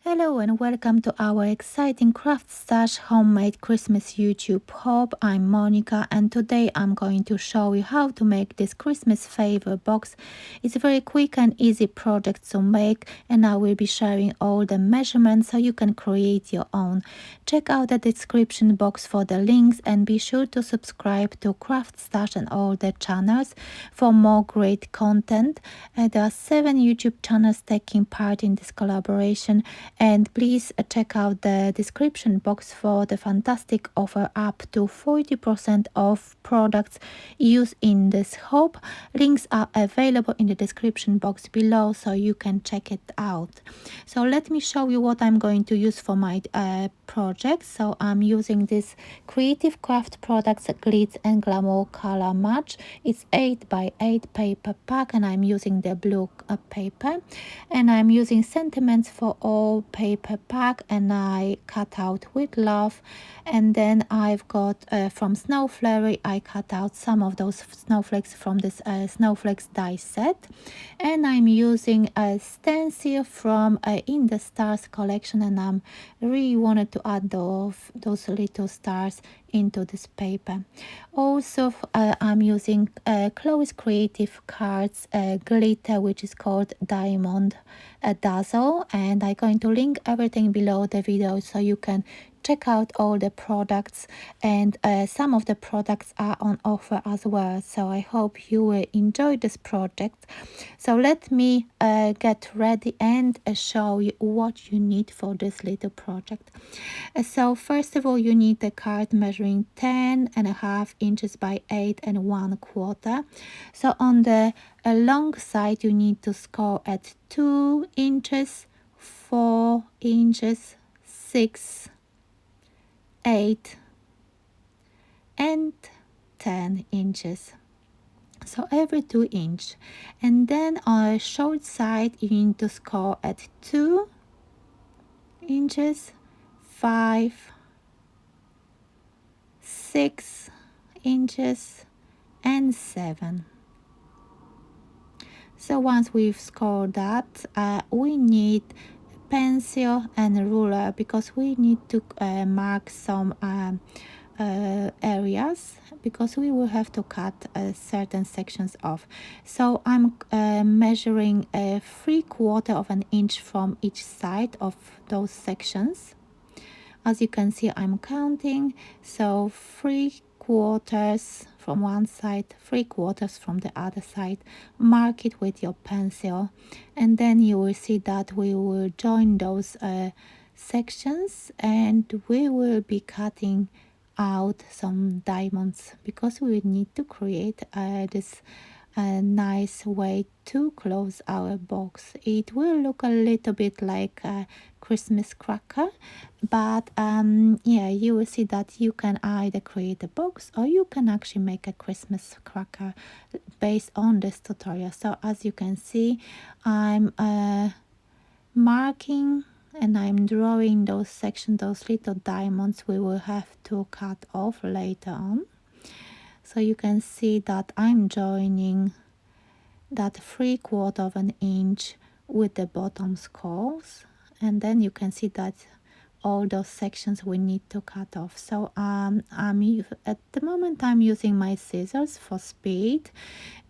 Hello and welcome to our exciting CraftStash homemade Christmas YouTube hub. I'm Monica and today I'm going to show you how to make this Christmas favor box. It's a very quick and easy project to make, and I will be sharing all the measurements so you can create your own. Check out the description box for the links and be sure to subscribe to CraftStash and all the channels for more great content. There are 7 YouTube channels taking part in this collaboration, and please check out the description box for the fantastic offer up to 40% off products used in this hub. Links are available in the description box below so you can check it out. So let me show you what I'm going to use for my project. So I'm using this Creative Craft Products Glitz and Glamour Color Match. It's 8 by 8 paper pack and I'm using the blue paper, and I'm using sentiments for all paper pack, and I cut out with love. And then I've got from Snow Flurry, I cut out some of those snowflakes from this snowflakes die set, and I'm using a stencil from In the Stars collection, and I'm really wanted to add those little stars into this paper. Also I'm using Chloe's Creative Cards glitter, which is called Diamond Dazzle, and I'm going to link everything below the video so you can check out all the products, and some of the products are on offer as well, so I hope you will enjoy this project. So let me get ready and show you what you need for this little project. So first of all, you need the card measuring 10.5 inches by 8.25. So on the long side you need to score at 2 inches, 4 inches, 6, 8 and 10 inches. So every 2 inch. And then on a short side you need to score at 2 inches, 5, 6 inches and 7. So once we've scored that, we need pencil and ruler because we need to mark some areas, because we will have to cut certain sections off. So I'm measuring a 3/4 of an inch from each side of those sections. As you can see, I'm counting, so 3/4 from one side, 3/4 from the other side. Mark it with your pencil, and then you will see that we will join those sections, and we will be cutting out some diamonds because we need to create this nice way to close our box. It will look a little bit like a Christmas cracker, but yeah, you will see that you can either create a box or you can actually make a Christmas cracker based on this tutorial. So as you can see, I'm marking and I'm drawing those sections, those little diamonds we will have to cut off later on. So you can see that I'm joining that 3/4 of an inch with the bottom scores, and then you can see that all those sections we need to cut off. So at the moment I'm using my scissors for speed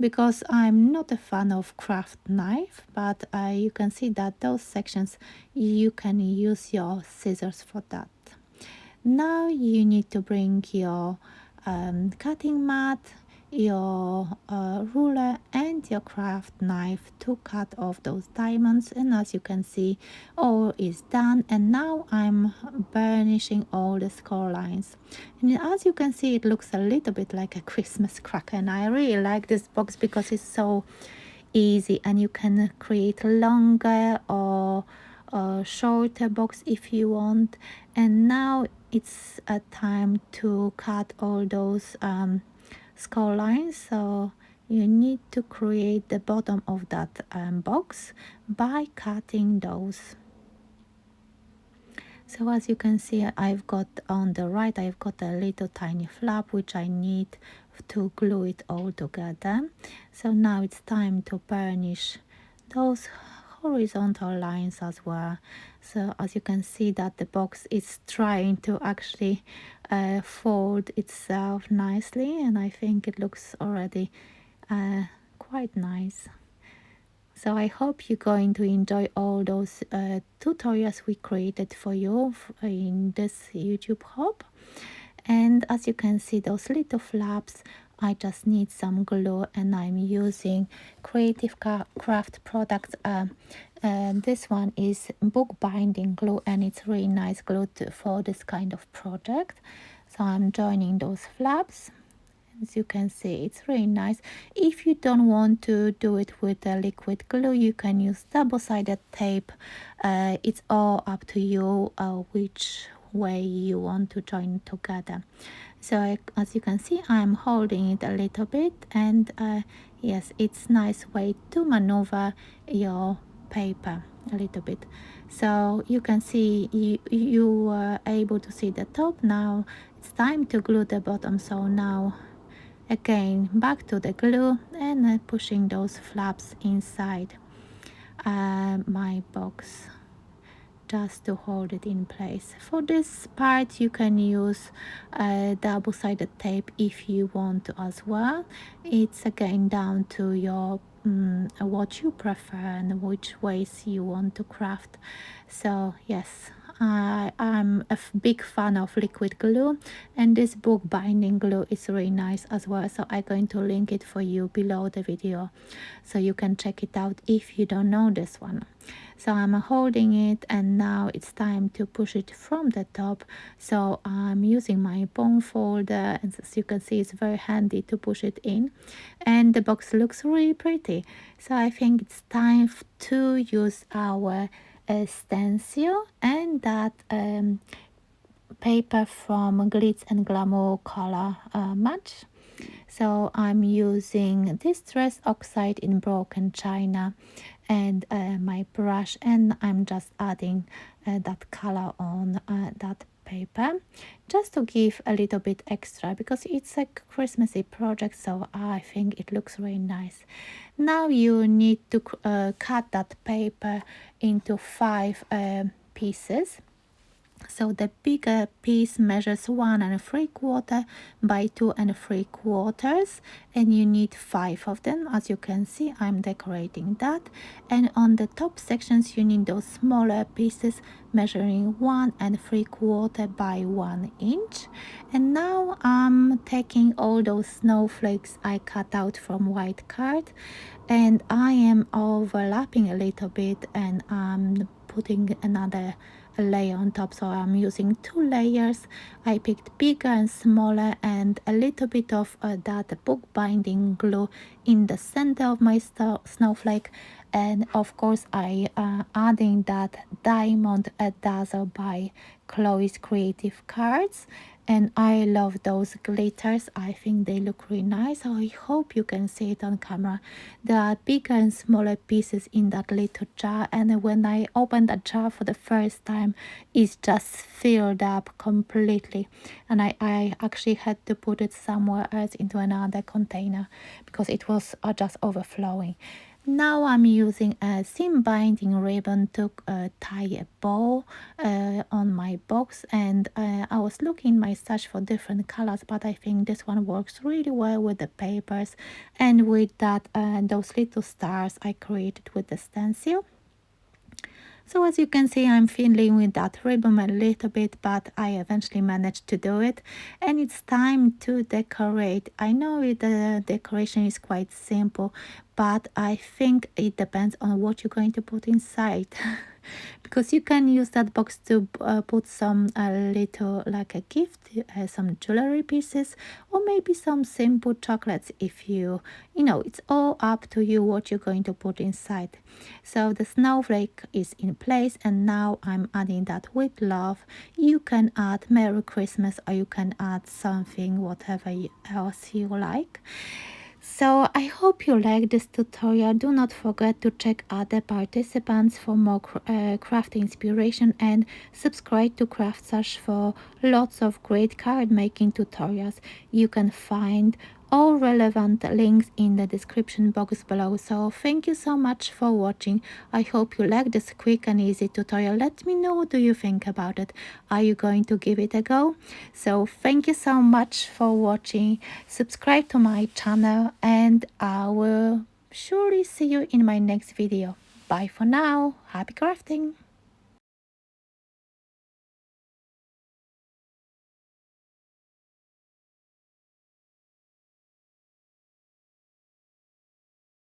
because I'm not a fan of craft knife, but you can see that those sections you can use your scissors for that. Now you need to bring your cutting mat, your ruler and your craft knife to cut off those diamonds, and as you can see, all is done. And now I'm burnishing all the score lines, and as you can see, it looks a little bit like a Christmas cracker, and I really like this box because it's so easy, and you can create longer or shorter box if you want. And now it's a time to cut all those score lines. So you need to create the bottom of that box by cutting those. So as you can see, I've got on the right, I've got a little tiny flap which I need to glue it all together. So now it's time to burnish those horizontal lines as well. So as you can see that the box is trying to actually fold itself nicely, and I think it looks already quite nice. So I hope you're going to enjoy all those tutorials we created for you in this YouTube hub. And as you can see, those little flaps, I just need some glue, and I'm using Creative Craft products. This one is book binding glue, and it's really nice glue for this kind of project. So I'm joining those flaps. As you can see, it's really nice. If you don't want to do it with a liquid glue, you can use double-sided tape. It's all up to you which way you want to join together. So as you can see, I'm holding it a little bit, and yes, it's nice way to maneuver your paper a little bit. So you can see you are able to see the top. Now it's time to glue the bottom. So now again back to the glue and pushing those flaps inside my box just to hold it in place. For this part you can use double-sided tape if you want to as well. It's again down to your what you prefer and which ways you want to craft. So yes, I'm a big fan of liquid glue, and this book binding glue is really nice as well. So I'm going to link it for you below the video so you can check it out if you don't know this one. So I'm holding it, and now it's time to push it from the top. So I'm using my bone folder, and as you can see, it's very handy to push it in, and the box looks really pretty. So I think it's time to use our stencil and that paper from Glitz and Glamour color match. So I'm using Distress Oxide in Broken China and my brush, and I'm just adding that color on that paper just to give a little bit extra because it's a Christmassy project, so I think it looks really nice. Now you need to cut that paper into 5 pieces. So the bigger piece measures 1 3/4 by 2 3/4, and you need 5 of them. As you can see, I'm decorating that. And on the top sections you need those smaller pieces measuring 1 3/4 by 1 inch. And now I'm taking all those snowflakes I cut out from white card, and I am overlapping a little bit, and I'm putting another layer on top. So I'm using 2 layers. I picked bigger and smaller, and a little bit of that book binding glue in the center of my snowflake, and of course I adding that diamond dazzle by Chloe's Creative Cards. And I love those glitters. I think they look really nice. I hope you can see it on camera. There are bigger and smaller pieces in that little jar, and when I opened that jar for the first time, it's just filled up completely, and I actually had to put it somewhere else into another container because it was just overflowing. Now I'm using a seam binding ribbon to tie a bow on my box, and I was looking in my stash for different colors, but I think this one works really well with the papers and with that those little stars I created with the stencil. So as you can see, I'm fiddling with that ribbon a little bit, but I eventually managed to do it. And it's time to decorate. I know the decoration is quite simple, but I think it depends on what you're going to put inside. Because you can use that box to put some little, like a gift, some jewelry pieces, or maybe some simple chocolates. If you know, it's all up to you what you're going to put inside. So the snowflake is in place, and now I'm adding that with love. You can add Merry Christmas, or you can add something, whatever else you like. So I hope you like this tutorial. Do not forget to check other participants for more craft inspiration, and subscribe to CraftStash for lots of great card making tutorials. You can find all relevant links in the description box below. So thank you so much for watching. I hope you like this quick and easy tutorial. Let me know what do you think about it. Are you going to give it a go? So thank you so much for watching. Subscribe to my channel and I will surely see you in my next video. Bye for now. Happy crafting!